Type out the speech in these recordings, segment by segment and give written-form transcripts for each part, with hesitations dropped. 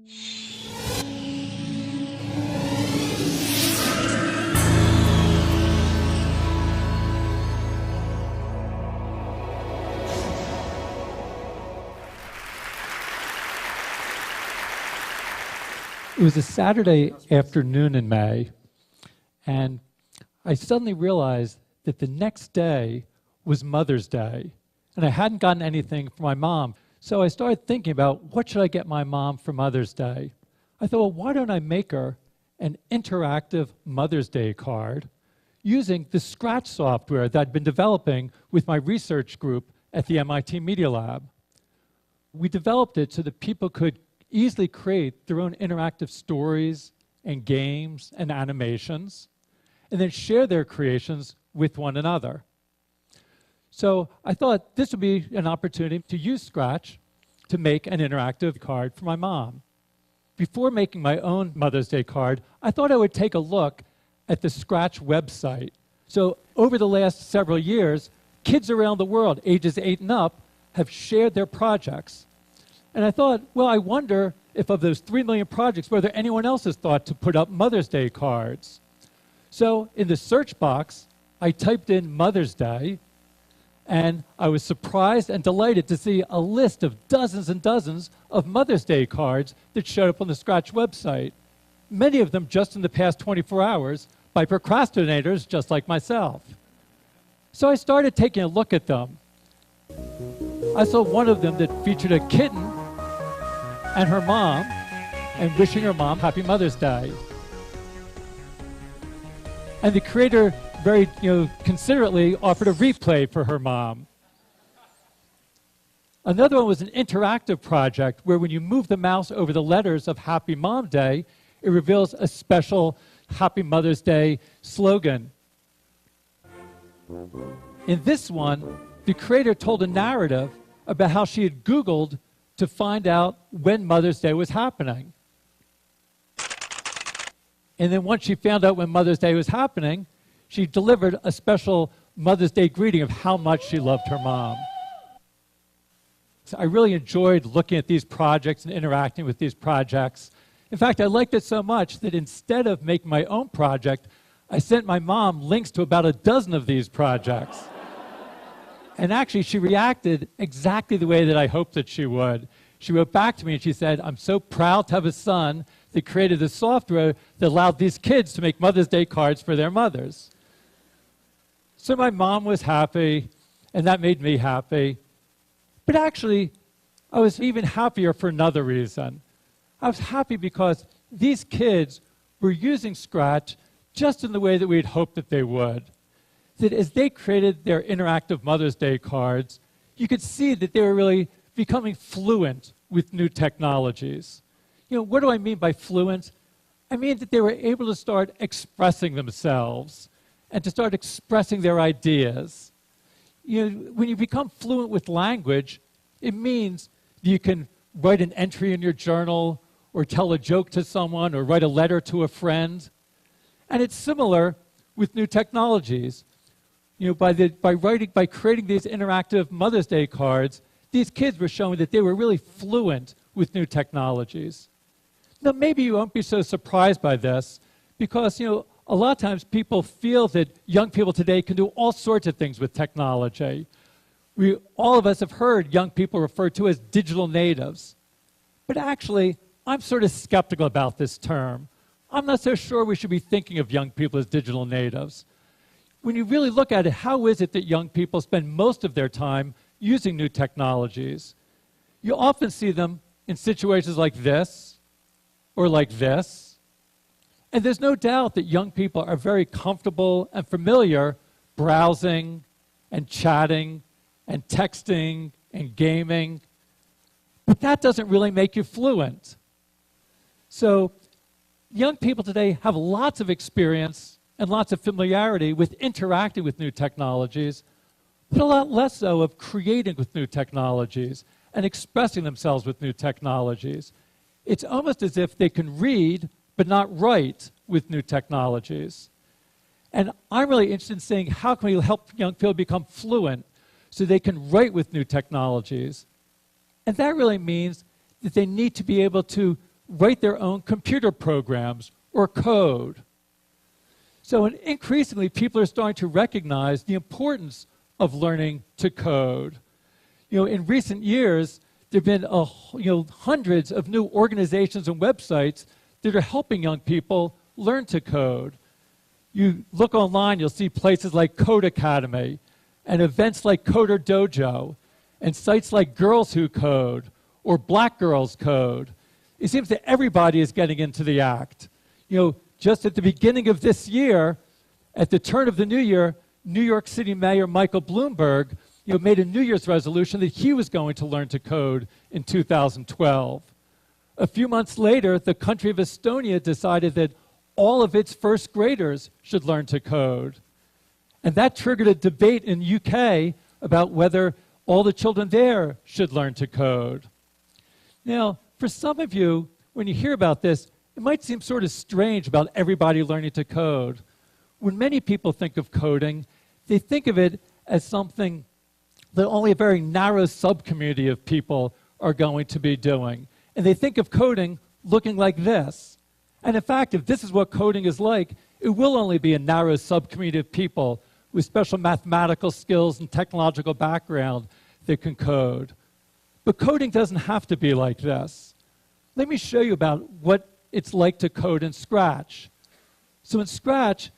It was a Saturday afternoon in May, and I suddenly realized that the next day was Mother's Day, and I hadn't gotten anything for my mom. So I started thinking about, what should I get my mom for Mother's Day? I thought, well, why don't I make her an interactive Mother's Day card using the Scratch software that I'd been developing with my research group at the MIT Media Lab. We developed it so that people could easily create their own interactive stories and games and animations, and then share their creations with one another. So I thought this would be an opportunity to use Scratch to make an interactive card for my mom. Before making my own Mother's Day card, I thought I would take a look at the Scratch website. So over the last several years, kids around the world, ages 8 and up, have shared their projects. And I thought, well, I wonder if of those 3 million projects, whether anyone else has thought to put up Mother's Day cards. So in the search box, I typed in Mother's Day, and I was surprised and delighted to see a list of dozens and dozens of Mother's Day cards that showed up on the Scratch website, many of them just in the past 24 hours by procrastinators just like myself. So I started taking a look at them. I saw one of them that featured a kitten and her mom, and wishing her mom Happy Mother's Day. And the creator very considerately offered a replay for her mom. Another one was an interactive project where when you move the mouse over the letters of Happy Mom Day, it reveals a special Happy Mother's Day slogan. In this one, the creator told a narrative about how she had Googled to find out when Mother's Day was happening. And then once she found out when Mother's Day was happening, she delivered a special Mother's Day greeting of how much she loved her mom. So I really enjoyed looking at these projects and interacting with these projects. In fact, I liked it so much that instead of making my own project, I sent my mom links to about a dozen of these projects. And actually, she reacted exactly the way that I hoped that she would. She wrote back to me and she said, "I'm so proud to have a son that created the software that allowed these kids to make Mother's Day cards for their mothers." So my mom was happy, and that made me happy. But actually, I was even happier for another reason. I was happy because these kids were using Scratch just in the way that we had hoped that they would. That as they created their interactive Mother's Day cards, you could see that they were really becoming fluent with new technologies. What do I mean by fluent? I mean that they were able to start expressing themselves and to start expressing their ideas. When you become fluent with language, it means you can write an entry in your journal or tell a joke to someone or write a letter to a friend. And it's similar with new technologies. By creating these interactive Mother's Day cards, these kids were showing that they were really fluent with new technologies. Now, maybe you won't be so surprised by this because, a lot of times people feel that young people today can do all sorts of things with technology. All of us have heard young people referred to as digital natives. But actually, I'm sort of skeptical about this term. I'm not so sure we should be thinking of young people as digital natives. When you really look at it, how is it that young people spend most of their time using new technologies? You often see them in situations like this or like this. And there's no doubt that young people are very comfortable and familiar browsing and chatting and texting and gaming. But that doesn't really make you fluent. So young people today have lots of experience and lots of familiarity with interacting with new technologies, but a lot less so of creating with new technologies and expressing themselves with new technologies. It's almost as if they can read but not write with new technologies. And I'm really interested in seeing how can we help young people become fluent so they can write with new technologies. And that really means that they need to be able to write their own computer programs or code. So increasingly, people are starting to recognize the importance of learning to code. In recent years, there have been hundreds of new organizations and websites that are helping young people learn to code. You look online, you'll see places like Code Academy and events like Coder Dojo and sites like Girls Who Code or Black Girls Code. It seems that everybody is getting into the act. Just at the beginning of this year, at the turn of the new year, New York City Mayor Michael Bloomberg made a New Year's resolution that he was going to learn to code in 2012. A few months later, the country of Estonia decided that all of its first graders should learn to code. And that triggered a debate in UK about whether all the children there should learn to code. Now, for some of you, when you hear about this, it might seem sort of strange about everybody learning to code. When many people think of coding, they think of it as something that only a very narrow subcommunity of people are going to be doing. And they think of coding looking like this. And in fact, if this is what coding is like, it will only be a narrow subcommunity of people with special mathematical skills and technological background that can code. But coding doesn't have to be like this. Let me show you about what it's like to code in Scratch. So in Scratch,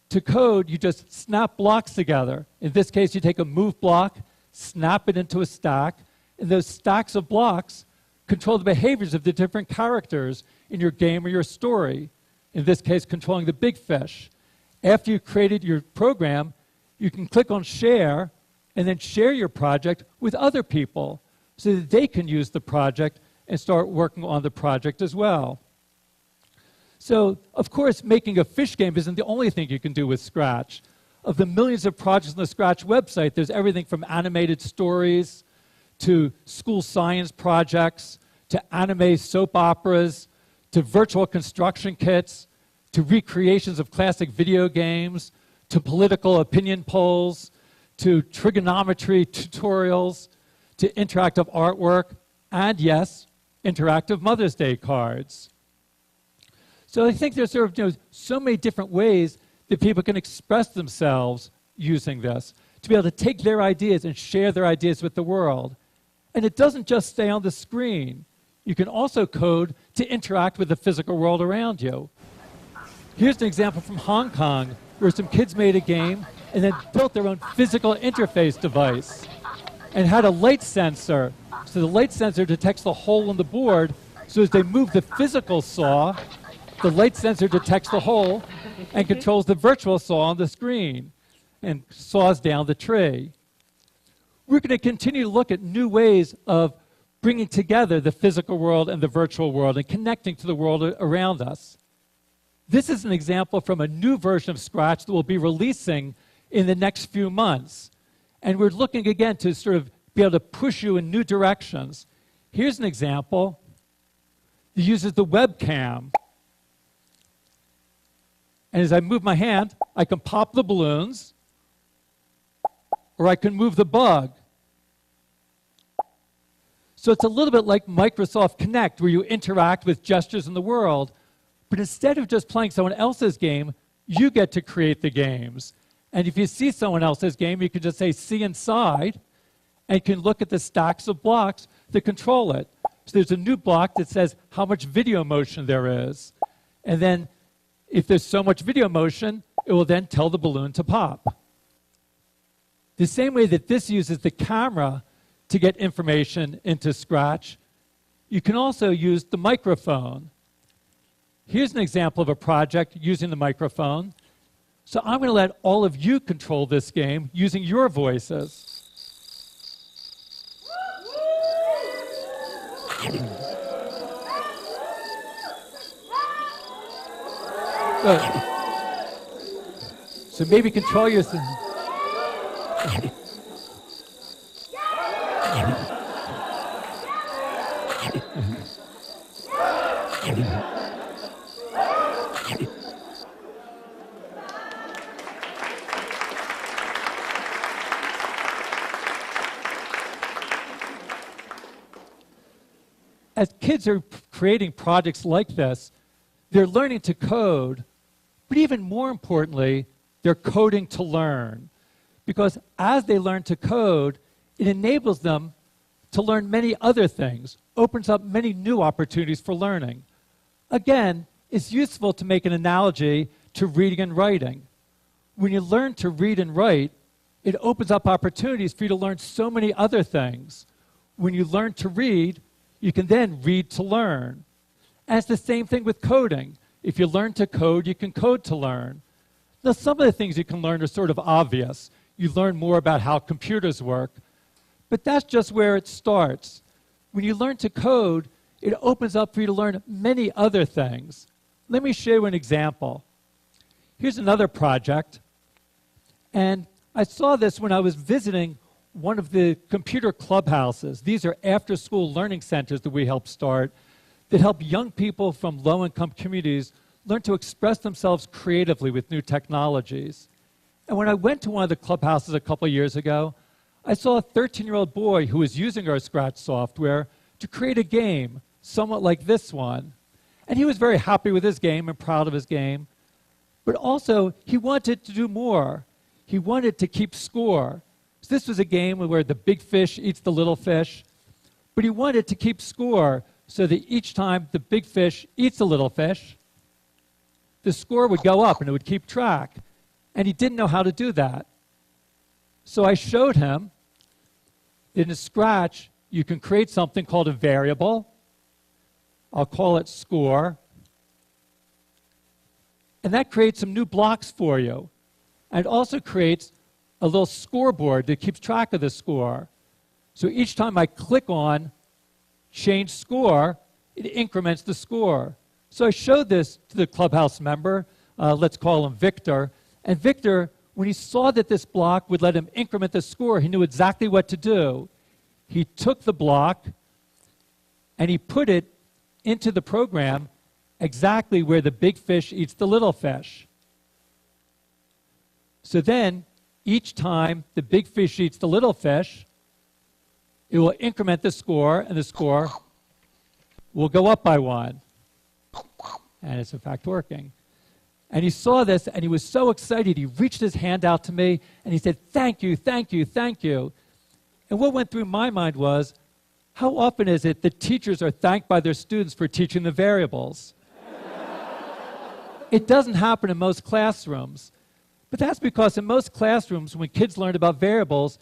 to code, you just snap blocks together. In this case, you take a move block, snap it into a stack, and those stacks of blocks control the behaviors of the different characters in your game or your story. In this case, controlling the big fish. After you've created your program, you can click on Share and then share your project with other people so that they can use the project and start working on the project as well. So, of course, making a fish game isn't the only thing you can do with Scratch. Of the millions of projects on the Scratch website, there's everything from animated stories to school science projects to anime soap operas to virtual construction kits to recreations of classic video games to political opinion polls to trigonometry tutorials to interactive artwork and, yes, interactive Mother's Day cards. So I think there's so many different ways that people can express themselves using this, to be able to take their ideas and share their ideas with the world. And it doesn't just stay on the screen. You can also code to interact with the physical world around you. Here's an example from Hong Kong, where some kids made a game and then built their own physical interface device and had a light sensor. So the light sensor detects the hole in the board, so as they move the physical saw, the light sensor detects the hole and controls the virtual saw on the screen and saws down the tree. We're going to continue to look at new ways of bringing together the physical world and the virtual world and connecting to the world around us. This is an example from a new version of Scratch that we'll be releasing in the next few months. And we're looking again to sort of be able to push you in new directions. Here's an example that uses the webcam. And as I move my hand, I can pop the balloons, or I can move the bug. So it's a little bit like Microsoft Connect, where you interact with gestures in the world, but instead of just playing someone else's game, you get to create the games. And if you see someone else's game, you can just say, see inside, and you can look at the stacks of blocks to control it. So there's a new block that says how much video motion there is. And then if there's so much video motion, it will then tell the balloon to pop. The same way that this uses the camera to get information into Scratch, you can also use the microphone. Here's an example of a project using the microphone. So I'm going to let all of you control this game using your voices. So maybe control your... As kids are creating projects like this, they're learning to code, but even more importantly, they're coding to learn. Because as they learn to code, it enables them to learn many other things, opens up many new opportunities for learning. Again, it's useful to make an analogy to reading and writing. When you learn to read and write, it opens up opportunities for you to learn so many other things. When you learn to read, you can then read to learn. And it's the same thing with coding. If you learn to code, you can code to learn. Now, some of the things you can learn are sort of obvious. You learn more about how computers work, but that's just where it starts. When you learn to code, it opens up for you to learn many other things. Let me show you an example. Here's another project, and I saw this when I was visiting one of the computer clubhouses. These are after-school learning centers that we help start that help young people from low-income communities learn to express themselves creatively with new technologies. And when I went to one of the clubhouses a couple of years ago, I saw a 13-year-old boy who was using our Scratch software to create a game, somewhat like this one. And he was very happy with his game and proud of his game. But also, he wanted to do more. He wanted to keep score. So this was a game where the big fish eats the little fish. But he wanted to keep score so that each time the big fish eats a little fish, the score would go up and it would keep track. And he didn't know how to do that. So I showed him that in Scratch, you can create something called a variable. I'll call it score. And that creates some new blocks for you. And it also creates a little scoreboard that keeps track of the score. So each time I click on change score, it increments the score. So I showed this to the clubhouse member. Let's call him Victor. And Victor, when he saw that this block would let him increment the score, he knew exactly what to do. He took the block and he put it into the program exactly where the big fish eats the little fish. So then, each time the big fish eats the little fish, it will increment the score, and the score will go up by 1. And it's in fact working. And he saw this, and he was so excited, he reached his hand out to me, and he said, "Thank you, thank you, thank you." And what went through my mind was, how often is it that teachers are thanked by their students for teaching the variables? It doesn't happen in most classrooms. But that's because in most classrooms, when kids learn about variables,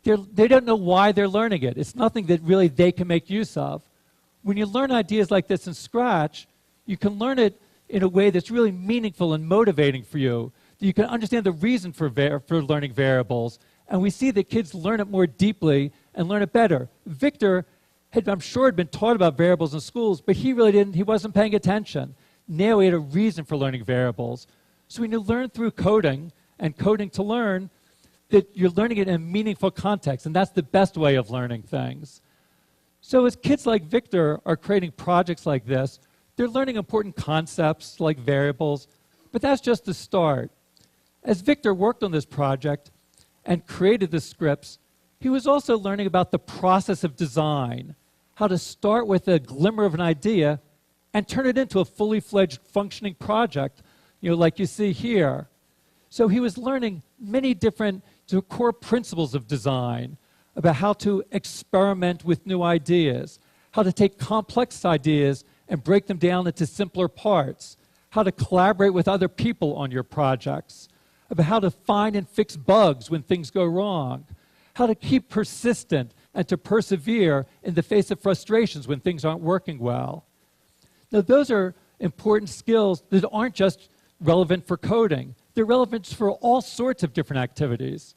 they don't know why they're learning it. It's nothing that really they can make use of. When you learn ideas like this in Scratch, you can learn it in a way that's really meaningful and motivating for you. You can understand the reason for learning variables. And we see that kids learn it more deeply and learn it better. Victor had, I'm sure, had been taught about variables in schools, but he really didn't, he wasn't paying attention. Now he had a reason for learning variables. So when you learn through coding and coding to learn, that you're learning it in a meaningful context, and that's the best way of learning things. So as kids like Victor are creating projects like this, they're learning important concepts like variables, but that's just the start. As Victor worked on this project and created the scripts, he was also learning about the process of design, how to start with a glimmer of an idea and turn it into a fully fledged functioning project, like you see here. So he was learning many different core principles of design, about how to experiment with new ideas, how to take complex ideas and break them down into simpler parts, how to collaborate with other people on your projects, about how to find and fix bugs when things go wrong, how to keep persistent and to persevere in the face of frustrations when things aren't working well. Now, those are important skills that aren't just relevant for coding. They're relevant for all sorts of different activities.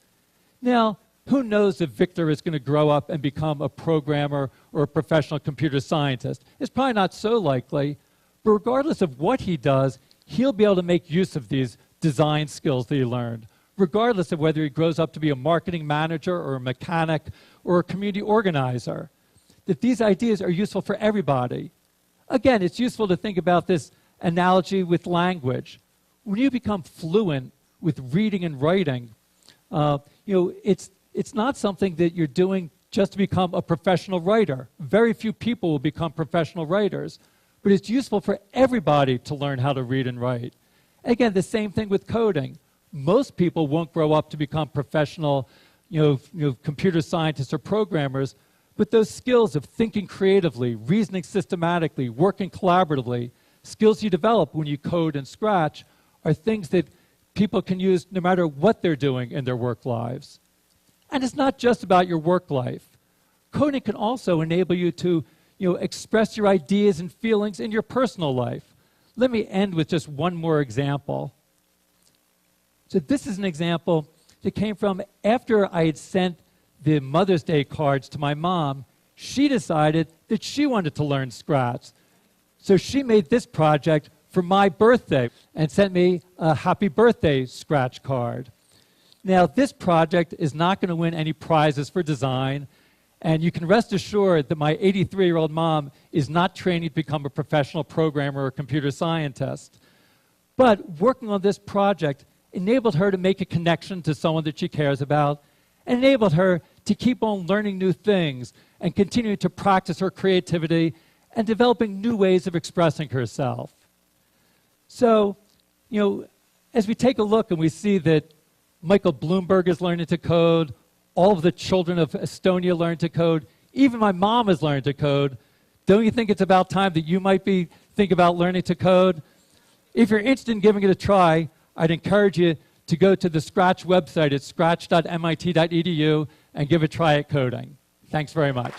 Now, who knows if Victor is going to grow up and become a programmer or a professional computer scientist? It's probably not so likely, but regardless of what he does, he'll be able to make use of these design skills that he learned, regardless of whether he grows up to be a marketing manager or a mechanic or a community organizer. That these ideas are useful for everybody. Again, it's useful to think about this analogy with language. When you become fluent with reading and writing, it's not something that you're doing just to become a professional writer. Very few people will become professional writers, but it's useful for everybody to learn how to read and write. Again, the same thing with coding. Most people won't grow up to become professional computer scientists or programmers, but those skills of thinking creatively, reasoning systematically, working collaboratively, skills you develop when you code in Scratch are things that people can use no matter what they're doing in their work lives. And it's not just about your work life. Coding can also enable you to express your ideas and feelings in your personal life. Let me end with just one more example. So this is an example that came from after I had sent the Mother's Day cards to my mom. She decided that she wanted to learn Scratch. So she made this project for my birthday and sent me a happy birthday Scratch card. Now, this project is not going to win any prizes for design, and you can rest assured that my 83-year-old mom is not training to become a professional programmer or computer scientist. But working on this project enabled her to make a connection to someone that she cares about, and enabled her to keep on learning new things and continuing to practice her creativity and developing new ways of expressing herself. So, as we take a look and we see that Michael Bloomberg is learning to code, all of the children of Estonia learn to code, even my mom has learned to code, don't you think it's about time that you might be thinking about learning to code? If you're interested in giving it a try, I'd encourage you to go to the Scratch website at scratch.mit.edu and give a try at coding. Thanks very much.